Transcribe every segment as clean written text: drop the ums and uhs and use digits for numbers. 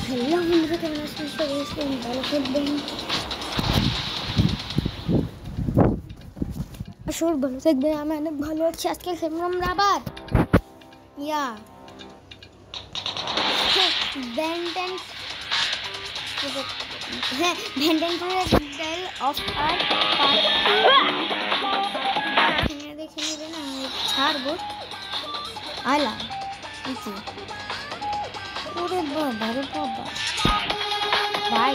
Hello বন্ধুরা, কেমন আছেন? সবাই ভালো থাকবেন। আসল ভালো থাকবেন। আমি অনেক ভালো আছি। আজকে খেলবো আমরা আবার ব্যান্ডেন স্টাইল অফ আর দেখে নেবেন। আমি ছাড়বো আলা ওরে বাবা রে বাবা ভাই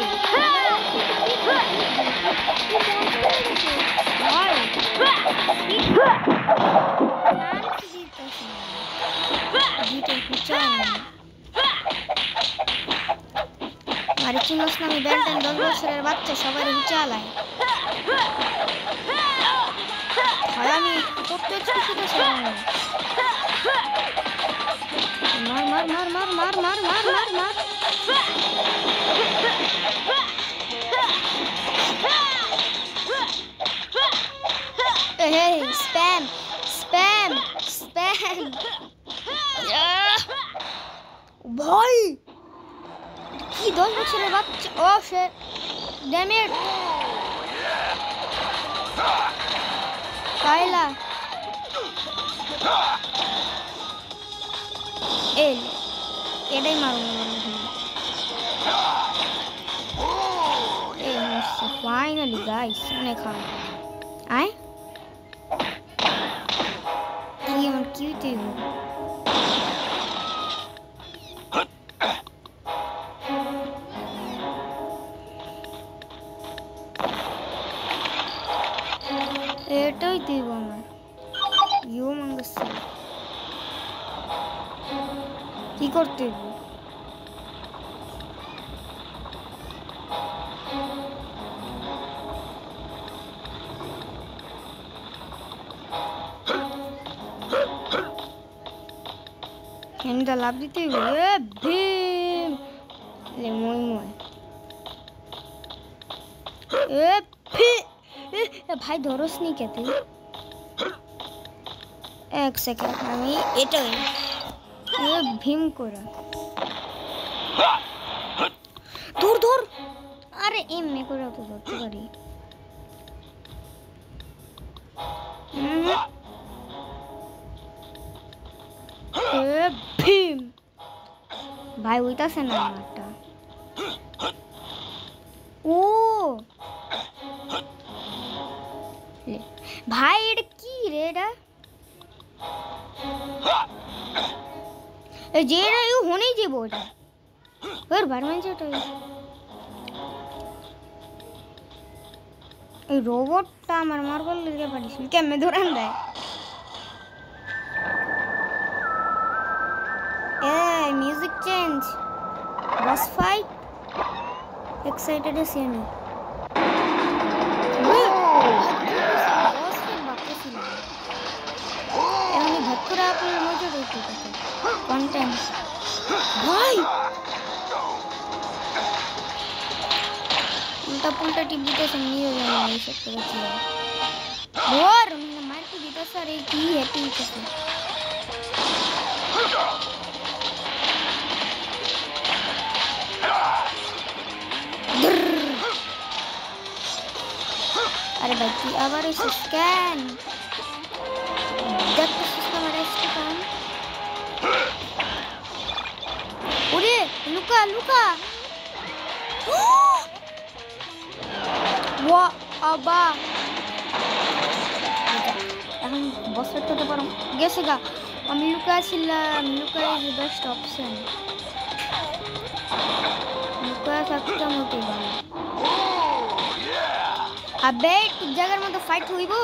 আর চিনস না, আমি ব্যান্ডেন 10 বছরের বাচ্চা, সবাই চালায়। আমি করতে মার মার মার মার মার মার মার মার মার স্প্যাম স্প্যাম স্প্যাম ভাই কি 10 বছরের বাচ্চা। ও শিট ড্যাম ইট কাইলা এটাই মারুন। ফাইনালি গাইস অনেক খাওয়া আয় আমার কিউতে এটাই দিব আমার ইউ মাঙ্গাস কি করতে হবে? এটা লাভ দিতে হবে। ভীম লে মই মই ভাই ধরস নি কে তুই? এক সেকেন্ড আমি এটাই ভীম করা দূর দূর। আরে এমনি করে তো ধরতে পারি। ভীম ভাই ওইটাছে না আমারটা। ও ভাই এটা কি রে? এটা যেটা ইউ হনেই যাবো ওটা ওর বারমান যেটা এই রোবটটা আমার মার্বল দিতে পারিস কেমনে ধরান দেয়। মিউজিক চেঞ্জ বস ফাইট এক্সাইটেড আছি আমি। এমনি ভক্তরা আপনার মজা দেখতে থাকে কন্টেন্ট ভাই উল্টা পুল্টা টিপ দিতেছে নিয়ে জানি এইসব করেছি ওর মারতে দিতেছে। আর এই কি হ্যাপি হইতেছে আরে ভাই কি আবার এসে স্ক্যান দেখতেছিস তো আমার স্ক্যান। ওরে লুকা লুকা ওয়া আবা এখন বসে করতে পারো গেছে গা। আমি লুকাছিলাম, লুকাই যে বেস্ট অপশন। লুকা থাকতাম ওকে ভালো। আবে ঠিক জায়গার মতো ফাইট হইব।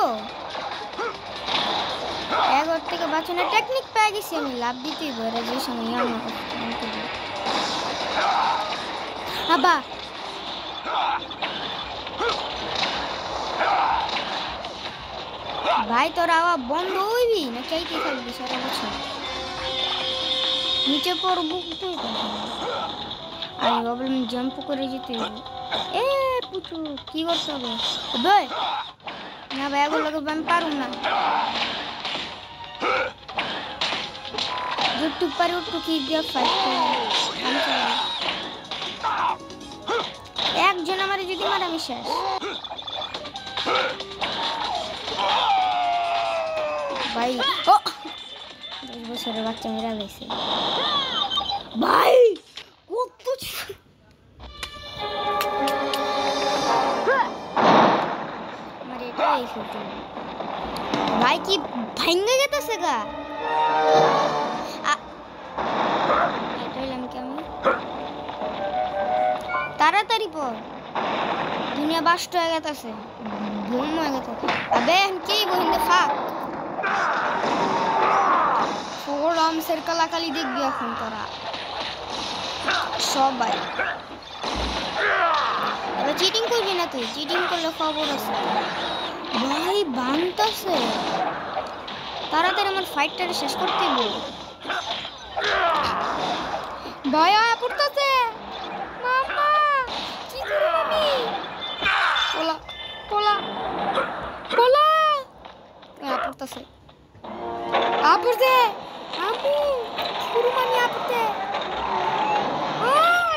এগর থেকে বাঁচানোর টেকনিক পেয়ে গেছি আমি। লাভ দিতেই বলে যে সময় আমার আবা ভাই তোর আওয়াজ বন্ধ হইবি না চাইতে থাকবি সারা বছর নিচে পড়বো। আমি ভাবলাম জাম্প করে যেতে হবে। এ পুচু কি করতে হবে? না ভাই এগুলোকে আমি পারুম না। যেটুক পারি ওটুকু দিয়ে ফাইট করে দুজন আমারে যদি মারে আমি শেষ। ভাই ও 10 বছরের বাচ্চা মেরা লাইছে ভাই কত আমার এটাই খেলতে ভাই কি ভাঙ্গে গেতেছে গা এটা হইলাম কি আমি তাড়াতাড়ি পর দুনিয়া বাস্ট হয়ে গেছে ঘুম হয়ে গেছে আবে কি বহিন্দে ফাক ফোর আর্মসের কালাকালি দেখবি এখন তোরা সবাই এবার চিটিং করবি না তুই চিটিং করলে খবর আছে ভাই বানতাছে তাড়াতাড়ি আমার ফাইটটা শেষ করতে বল ভাই আয় পড়তাছে মামা কি করব আমি পোলা পোলা পোলা আয় পড়তাছে আপড়তে আপু শুরু মানি আপড়তে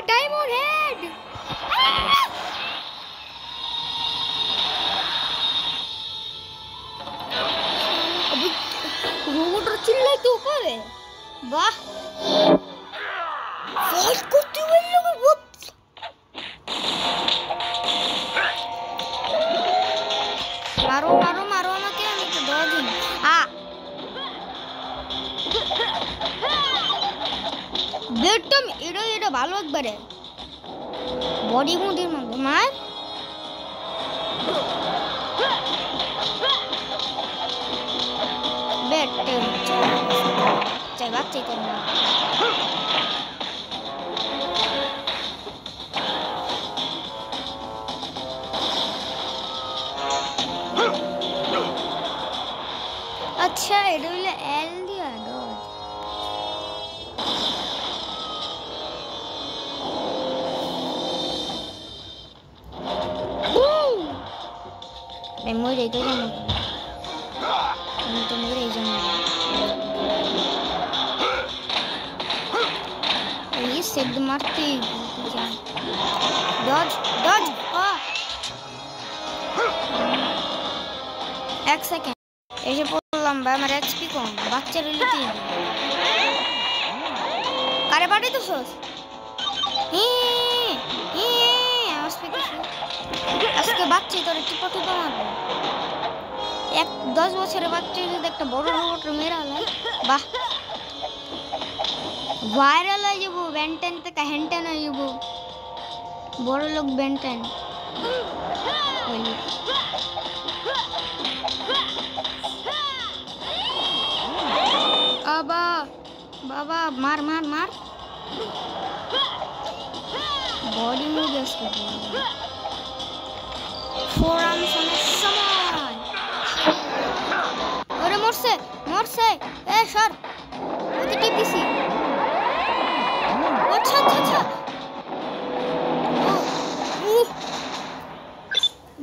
ডায়মন্ড হেড রোবটর চিল্লাই তো করে বাহ ফাইট করতে বললো বহুত মারো মারো মারো আমাকে আমি তো দৌড়ি বেটম এটা ভালো একবারে বডি মুডির মধ্যে মার বেটম চাই বাচ্চাই তো না अच्छा এটা হলো এল দিয়া ডজ मैं मरे गया मैं तो मरे जाऊंगा ये सेड मारते जा डॉज डॉज एक सेकंड এসে পড়লাম ভাই আমার এক্সপি কম বাচ্চা রিলেটি কারে পাঠাইতেছস আজকে বাচ্চা তোর টিপা টিপা মারবে 10 বছরের বাচ্চা যদি একটা বড় রোবট মেরা লাই বাহ ভাইরাল হয়ে যাবো বেন্টেন থেকে হ্যান্টেন হয়ে যাবো বড় লোক বেন্টেন বাবা বাবা মার মার মার বডি মুভ আসছে ফোর আর্মস অনেক সময় ওরে মরছে মরছে এ সর ওকে টিপিসি আচ্ছা আচ্ছা আচ্ছা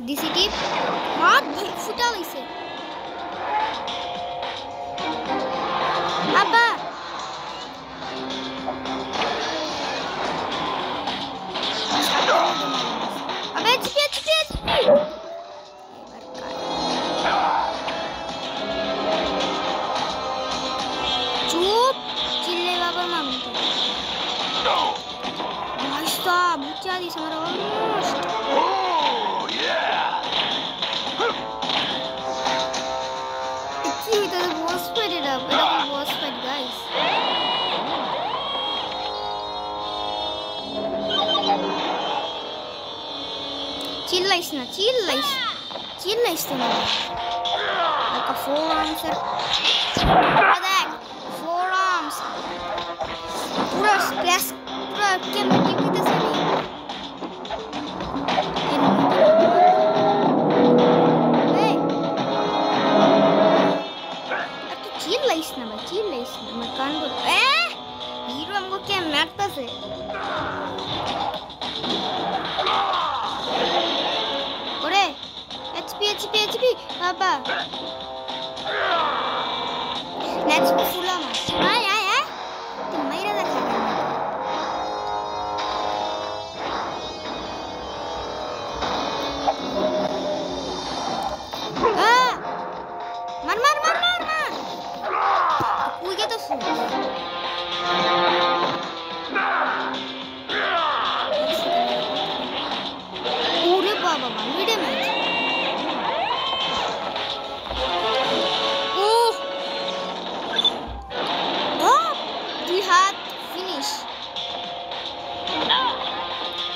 ডিসিটি হাত ভাই ফুটা হইছে আব্বা আবে চিপে চিপে চুপ চিল্লে বাবা মামি তো মাস্তা বুচা দিস আমার অলমোস্ট কি হইতো বস ফাইট এটা বস ফাইট গাইস চিল্লাইস না চিল্লাইস তো না একটা ফোর আর্মস দেখ ফোর আর্মস পুরো স্প্ল্যাশ পুরো কেমন টিপিতেছে আমি চিল্লাইস না আমার কান বল হিরো আমাকে মারতেছে ওরে এইচপি বাবা নেক্সট ফুলাম আয় তুই মাইরা দেখা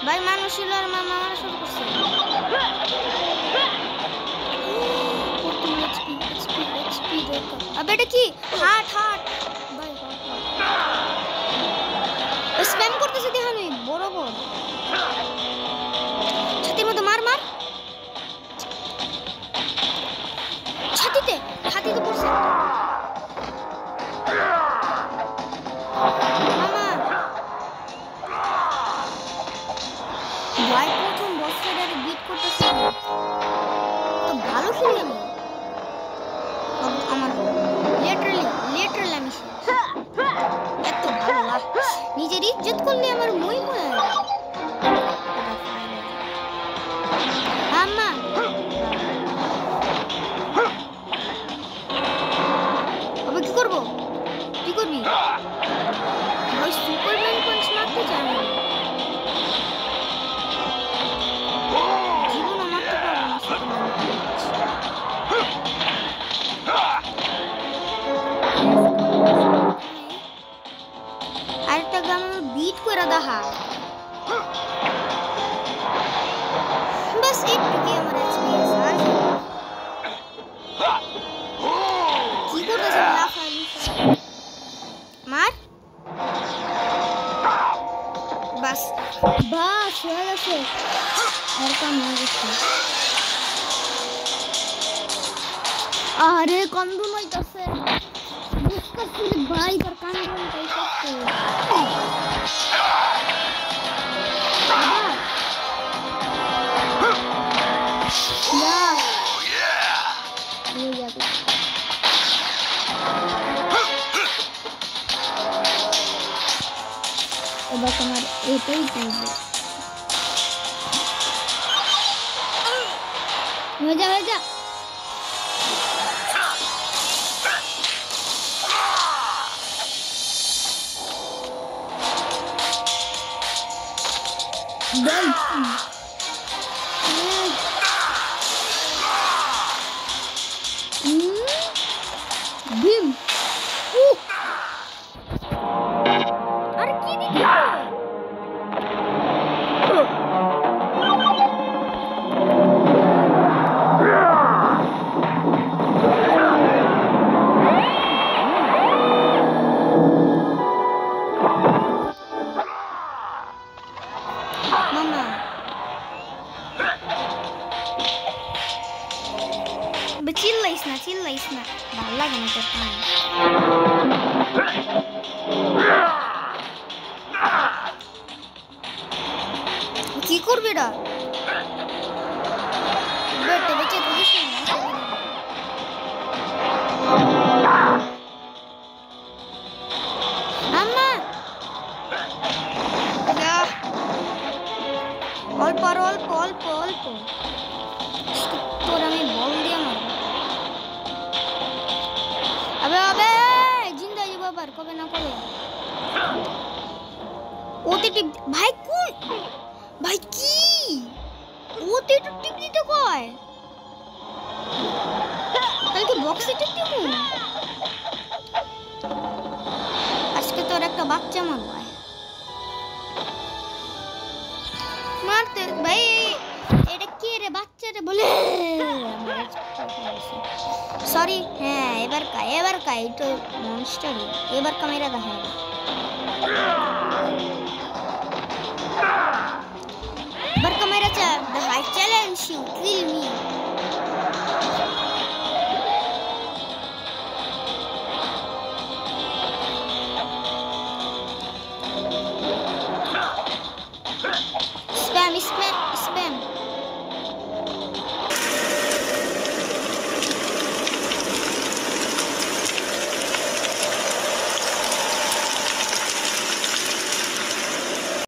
ভাই মানুষ ছিল আর মামা মারা শুরু করছে আবে এটা কি হাট হাট ভাই স্প্যাম করতেছে দেখানো বড় বড় ছাতির মধ্যে মার মার ছাতিতে পড়ছে মামা ভাই প্রথম বছরের বিট করতেছে তো ভালো খেলি আমি আমার লিটারালি আমি এত ভালো নিজের ইজ্জত করলে আমার মই মই আম্মা আবে কি করবো কি করবি ভাই সুপারম্যান পাঞ্চ মারতে চাই না জীবন মারতে পারবো না সুপারম্যান আরেকটা গান বিট করে দেখা বাস একটু কি আমার এক্সপেরিয়েন্স আছে কি করতেছ লাফালি মার বাস হয়ে গেছে আর কাম হয়ে গেছে আরে কন্দুন হইতাছে বুঝতেছি ভাই তোর কান্দুন হইতাছে এবার তোমার এটাই করবে হয়ে যা Bim. Are কি দিতে মামা চিল্লাইস না ভালো লাগে না তোর কান কি করবি এটা বেটে বেঁচে থাকিস না আম্মা অল্প তোর আমি বল দিয়ে মারবো আবে জিন্দা যাব আবার কবে না কবে ওতে টিপ ভাই কোন ভাই কি ওতে টিপ দিতে কয় তাহলে কি বক্সে টিপ দিব আজকে তোর একটা বাচ্চা মারবো মারতে ভাই এটা কে রে বাচ্চা রে বলে সরি হ্যাঁ এবার কা এটা মনস্টার এবার ক্যামেরা দেখা এবার ক্যামেরা দেখা challenge you kill me spam